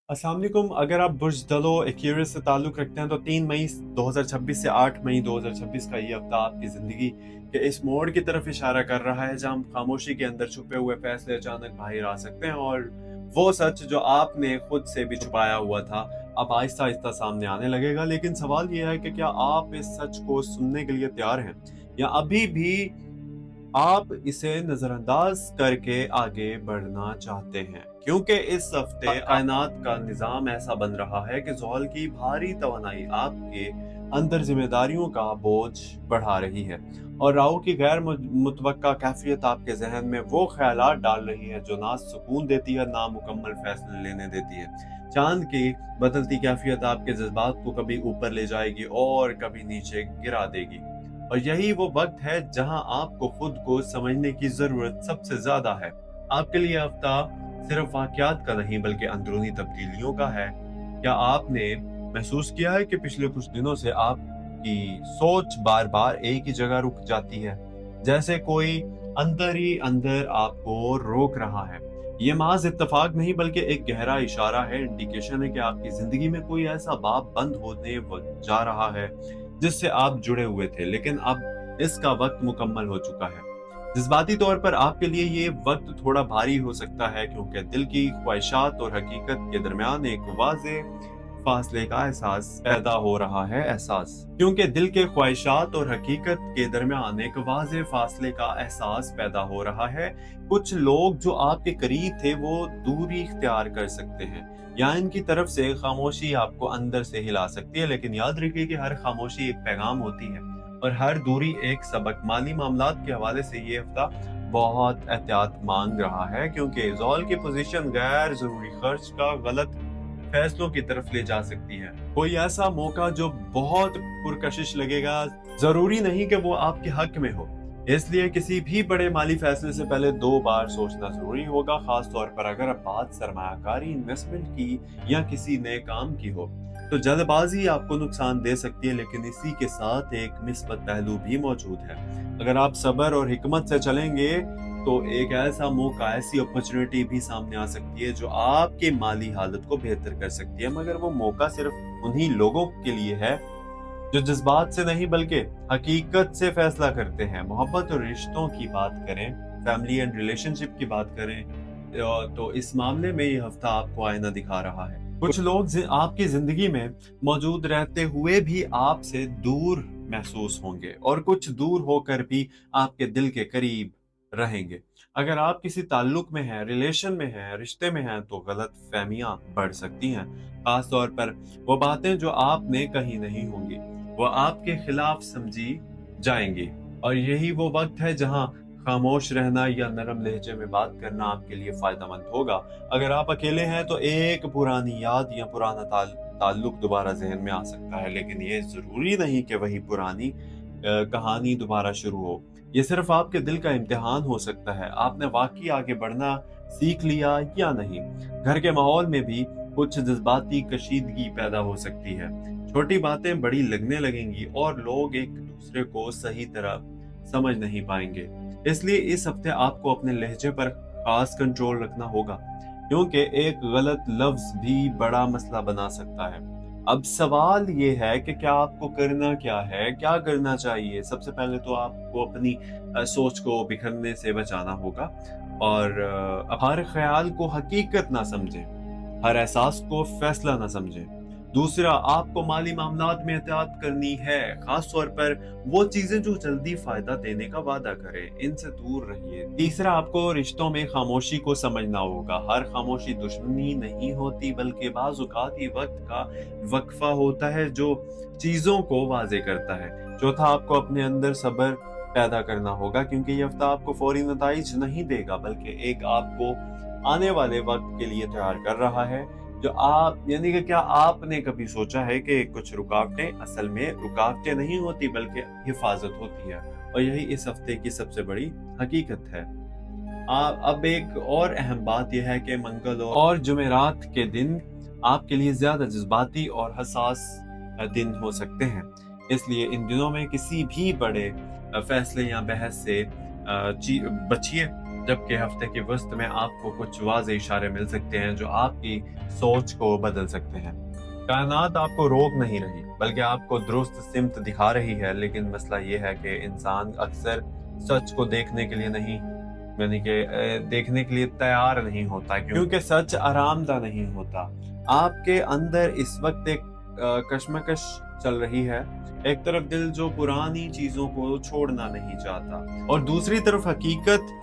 अस्सलाम वालेकुम। अगर आप बुर्ज दलो एक्यूरियस से ताल्लुक़ रखते हैं तो 3 मई 2026 से 8 मई 2026 का ये हफ्ता आपकी ज़िंदगी के इस मोड़ की तरफ इशारा कर रहा है जहाँ खामोशी के अंदर छुपे हुए फैसले अचानक बाहर आ सकते हैं और वो सच जो आपने खुद से भी छुपाया हुआ था अब आहिस्ता आहिस्ता सामने आने लगेगा। लेकिन सवाल ये है कि क्या आप इस सच को सुनने के लिए तैयार हैं या अभी भी आप इसे नजरअंदाज करके आगे बढ़ना चाहते हैं? क्योंकि इस हफ्ते कायनात का निजाम ऐसा बन रहा है कि ज़ोहल की भारी तवानाई आपके अंदर जिम्मेदारियों का बोझ बढ़ा रही है और राहु की गैर मुतवक्का कैफियत आपके जहन में वो ख्यालात डाल रही है जो ना सुकून देती है ना मुकम्मल फैसले लेने देती है। चांद की बदलती कैफियत आपके जज्बात को कभी ऊपर ले जाएगी और कभी नीचे गिरा देगी और यही वो वक्त है जहां आपको खुद को समझने की जरूरत सबसे ज्यादा है। आपके लिए हफ्ता सिर्फ वाकयात का नहीं बल्कि अंदरूनी तब्दीलियों का है। क्या आपने महसूस किया है कि पिछले कुछ दिनों से आपकी सोच बार बार एक ही जगह रुक जाती है, जैसे कोई अंदर ही अंदर आपको रोक रहा है? ये महज इत्तेफाक नहीं बल्कि एक गहरा इशारा है, इंडिकेशन है कि आपकी जिंदगी में कोई ऐसा बाब बंद होने जा रहा है जिससे आप जुड़े हुए थे, लेकिन अब इसका वक्त मुकम्मल हो चुका है। जज्बाती तौर पर आपके लिए ये वक्त थोड़ा भारी हो सकता है क्योंकि दिल की ख्वाहिशात और हकीकत के दरमियान एक वाज़े फासले का एहसास पैदा हो रहा है। क्योंकि दिल के ख्वाहिशात और हकीकत के दरमियान एक वाज़े फासले का एहसास पैदा हो रहा है। कुछ लोग जो आपके करीब थे वो दूरी इख्तियार कर सकते हैं या इनकी तरफ से खामोशी आपको अंदर से हिला सकती है, लेकिन याद रखिए कि हर खामोशी एक पैगाम होती है और हर दूरी एक सबक। माली मामलात के हवाले से ये हफ्ता बहुत एहतियात मांग रहा है क्योंकि ज़ोहल की पोजीशन गैर जरूरी खर्च का गलत फैसलों की तरफ ले जा सकती है। कोई ऐसा मौका जो बहुत पुरकशिश लगेगा, जरूरी नहीं कि वो आपके हक में हो। इसलिए किसी भी बड़े माली फैसले से पहले 2 बार सोचना जरूरी होगा, खास तौर पर अगर बात सरमायाकारी इन्वेस्टमेंट की या किसी नए काम की हो। तो जल्दबाजी आपको नुकसान दे सकती है, लेकिन इसी के साथ एक मिस्बत पहलू भी मौजूद है। अगर आप सब्र और हिकमत से चलेंगे तो एक ऐसा मौका, ऐसी अपॉर्चुनिटी भी सामने आ सकती है जो आपके माली हालत को बेहतर कर सकती है, मगर वो मौका सिर्फ उन्हीं लोगों के लिए है जो जज्बात से नहीं बल्कि हकीकत से फैसला करते हैं। मोहब्बत और रिश्तों की बात करें, फैमिली एंड रिलेशनशिप की बात करें, तो इस मामले में ये हफ्ता आपको आईना दिखा रहा है। कुछ लोग आपकी जिंदगी में मौजूद रहते हुए भी आपसे दूर महसूस होंगे और कुछ दूर होकर भी आपके दिल के करीब रहेंगे। अगर आप किसी ताल्लुक में हैं, रिलेशन में हैं, रिश्ते में हैं, तो गलत फहमियां बढ़ सकती हैं। खास तौर पर वो बातें जो आपने कही नहीं होंगी वो आपके खिलाफ समझी जाएंगी और यही वो वक्त है जहां खामोश रहना या नरम लहजे में बात करना आपके लिए फायदेमंद होगा। अगर आप अकेले हैं तो एक पुरानी याद या पुराना ताल्लुक दोबारा जहन में आ सकता है, लेकिन ये जरूरी नहीं कि वही पुरानी कहानी दोबारा शुरू हो। ये सिर्फ आपके दिल का इम्तिहान हो सकता है, आपने वाकई आगे बढ़ना सीख लिया या नहीं। घर के माहौल में भी कुछ जज्बाती कशीदगी पैदा हो सकती है, छोटी बातें बड़ी लगने लगेंगी और लोग एक दूसरे को सही तरह समझ नहीं पाएंगे। इसलिए इस हफ्ते आपको अपने लहजे पर खास कंट्रोल रखना होगा क्योंकि एक गलत लफ्ज भी बड़ा मसला बना सकता है। अब सवाल ये है कि क्या आपको करना क्या है, क्या करना चाहिए? सबसे पहले तो आपको अपनी सोच को बिखरने से बचाना होगा और हर ख्याल को हकीकत ना समझें, हर एहसास को फैसला ना समझें। दूसरा, आपको माली मामलात में एहतियात करनी है, खास तौर पर वो चीजें जो जल्दी फायदा देने का वादा करें, इनसे दूर रहिए। तीसरा, आपको रिश्तों में खामोशी को समझना होगा। हर खामोशी दुश्मनी नहीं होती बल्कि बाज़ औक़ात ये वक्त का वक्फा होता है जो चीजों को वाजे करता है। चौथा, आपको अपने अंदर सब्र पैदा करना होगा क्योंकि ये हफ्ता आपको फौरी नताइज नहीं देगा बल्कि एक आपको आने वाले वक्त के लिए तैयार कर रहा है। जो आप यानी कि क्या आपने कभी सोचा है कि कुछ रुकावटें असल में रुकावटें नहीं होती बल्कि हिफाजत होती है, और यही इस हफ्ते की सबसे बड़ी हकीकत है। अब एक और अहम बात यह है कि मंगल और जुमेरात के दिन आपके लिए ज्यादा जज्बाती और हसास दिन हो सकते हैं, इसलिए इन दिनों में किसी भी बड़े फैसले या बहस से बचिए। जबकि हफ्ते के वस्त में आपको कुछ वाज़ेह इशारे मिल सकते हैं जो आपकी सोच को बदल सकते हैं। कायनात आपको रोक नहीं रही, बल्कि आपको दुरुस्त सिमत दिखा रही है, लेकिन मसला ये है कि इंसान अक्सर सच को देखने के लिए नहीं, यानी कि देखने के लिए तैयार नहीं होता, क्योंकि सच आरामदा नहीं होता। आपके अंदर इस वक्त एक कशमकश चल रही है। एक तरफ दिल जो पुरानी चीजों को छोड़ना नहीं चाहता, और दूसरी तरफ हकीकत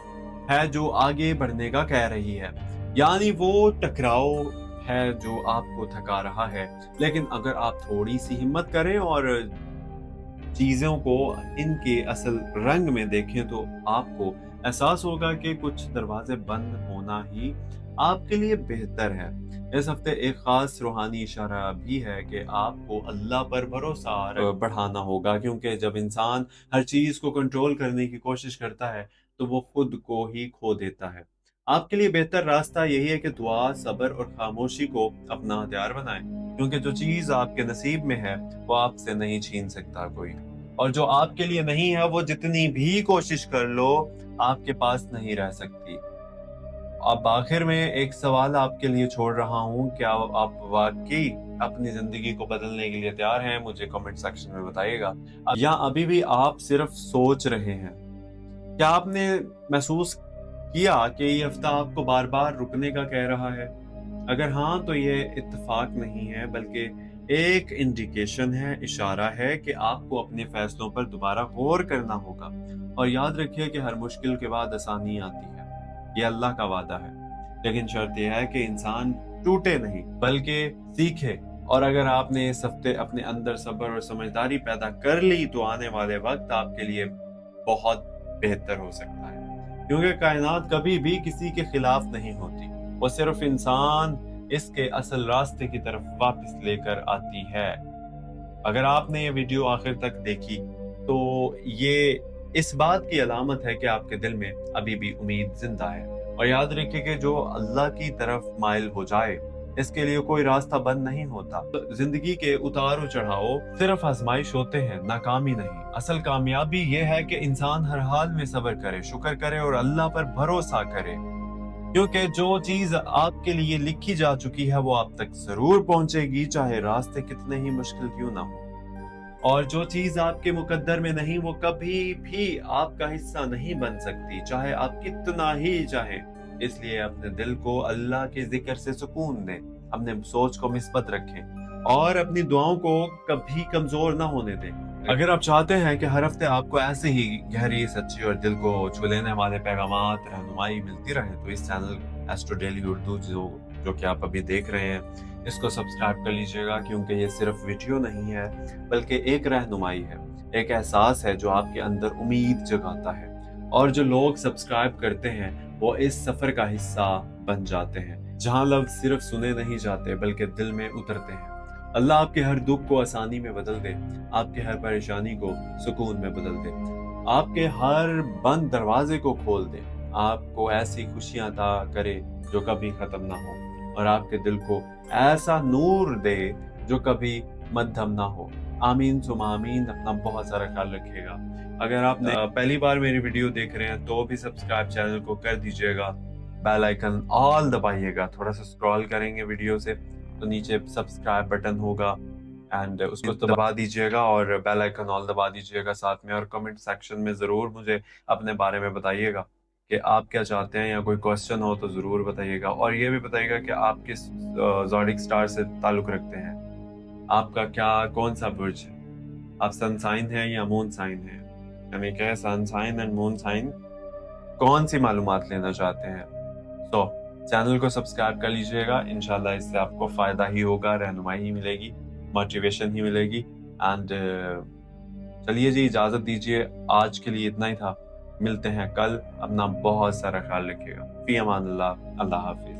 है जो आगे बढ़ने का कह रही है। यानी वो टकराव है जो आपको थका रहा है। लेकिन अगर आप थोड़ी सी हिम्मत करें और चीजों को इनके असल रंग में देखें, तो आपको एहसास होगा कि कुछ दरवाजे बंद होना ही आपके लिए बेहतर है। इस हफ्ते एक खास रूहानी इशारा भी है कि आपको अल्लाह पर भरोसा बढ़ाना होगा, क्योंकि जब इंसान हर चीज को कंट्रोल करने की कोशिश करता है तो वो खुद को ही खो देता है। आपके लिए बेहतर रास्ता यही है कि दुआ, सब्र और खामोशी को अपना हथियार बनाएं, क्योंकि जो चीज आपके नसीब में है वो आपसे नहीं छीन सकता कोई, और जो आपके लिए नहीं है वो जितनी भी कोशिश कर लो आपके पास नहीं रह सकती। अब आखिर में एक सवाल आपके लिए छोड़ रहा हूँ, क्या आप वाकई अपनी जिंदगी को बदलने के लिए तैयार हैं? मुझे कमेंट सेक्शन में बताइएगा। या अभी भी आप सिर्फ सोच रहे हैं? क्या आपने महसूस किया कि ये हफ्ता आपको बार बार रुकने का कह रहा है? अगर हाँ, तो ये इत्तेफाक नहीं है, बल्कि एक इंडिकेशन है, इशारा है कि आपको अपने फैसलों पर दोबारा गौर करना होगा। और याद रखिए कि हर मुश्किल के बाद आसानी आती है, ये अल्लाह का वादा है। लेकिन शर्त यह है कि इंसान टूटे नहीं, बल्कि सीखे। और अगर आपने इस हफ्ते अपने अंदर सब्र और समझदारी पैदा कर ली, तो आने वाले वक्त आपके लिए बहुत बेहतर हो सकता है, क्योंकि कायनात कभी भी किसी के खिलाफ नहीं होती, वो सिर्फ इंसान इसके असल रास्ते की तरफ वापस लेकर आती है। अगर आपने ये वीडियो आखिर तक देखी, तो ये इस बात की अलामत है कि आपके दिल में अभी भी उम्मीद जिंदा है। और याद रखिए कि जो अल्लाह की तरफ माइल हो जाए, इसके लिए कोई रास्ता बंद नहीं होता। जिंदगी के उतार चढ़ाव सिर्फ आजमाइश होते हैं, नाकामी नहीं। असल कामयाबी ये है कि इंसान हर हाल में सब्र करे, शुक्र करे और अल्लाह पर भरोसा करे, क्योंकि जो चीज आपके लिए लिखी जा चुकी है वो आप तक जरूर पहुंचेगी, चाहे रास्ते कितने ही मुश्किल क्यों ना हो। और जो चीज आपके मुकद्दर में नहीं, वो कभी भी आपका हिस्सा नहीं बन सकती, चाहे आप कितना ही चाहें। इसलिए अपने दिल को अल्लाह के जिक्र से सुकून दें, अपने सोच को मिस्बत रखें और अपनी दुआओं को कभी कमजोर ना होने दें। अगर आप चाहते हैं कि हर हफ्ते आपको ऐसे ही गहरी, सच्ची और दिल को छू लेने वाले पैगामात, रहनुमाई मिलती रहे, तो इस चैनल एस्ट्रो डेली उर्दू जो कि आप अभी देख रहे हैं, इसको सब्सक्राइब कर लीजिएगा, क्योंकि ये सिर्फ वीडियो नहीं है, बल्कि एक रहनुमाई है, एक एहसास है जो आपके अंदर उम्मीद जगाता है। और जो लोग सब्सक्राइब करते हैं वो इस सफर का हिस्सा बन जाते हैं, जहां लफ्ज सिर्फ सुने नहीं जाते बल्कि दिल में उतरते हैं। अल्लाह आपके हर दुख को आसानी में बदल दे, आपके हर परेशानी को सुकून में बदल दे, आपके हर बंद दरवाजे को खोल दे, आपको ऐसी खुशियां अता करे जो कभी खत्म ना हो, और आपके दिल को ऐसा नूर दे जो कभी मध्यम ना हो। आमीन सुमा आमीन। अपना बहुत सारा ख्याल रखिएगा। अगर आप पहली बार मेरी वीडियो देख रहे हैं तो भी सब्सक्राइब चैनल को कर दीजिएगा, बेल आइकन ऑल दबाइएगा। थोड़ा सा स्क्रॉल करेंगे वीडियो से तो नीचे सब्सक्राइब बटन होगा, एंड उसको दबा दीजिएगा और बेल आइकन ऑल दबा दीजिएगा साथ में। और कमेंट सेक्शन में ज़रूर मुझे अपने बारे में बताइएगा कि आप क्या चाहते हैं, या कोई क्वेश्चन हो तो ज़रूर बताइएगा। और ये भी बताइएगा कि आप किस ज़ोडिक स्टार से ताल्लुक़ रखते हैं, आपका कौन सा बुर्ज है, आप सन साइन है या मून साइन है, यानी क्या sun sign and moon sign कौन सी मालूमात लेना चाहते हैं। तो चैनल को सब्सक्राइब कर लीजिएगा, इंशाल्लाह इससे आपको फ़ायदा ही होगा, रहनुमाई ही मिलेगी, मोटिवेशन ही मिलेगी। एंड चलिए जी, इजाज़त दीजिए, आज के लिए इतना ही था। मिलते हैं कल, अपना बहुत सारा ख्याल रखिएगा। फी अमान अल्लाह, अल्लाह हाफिज़।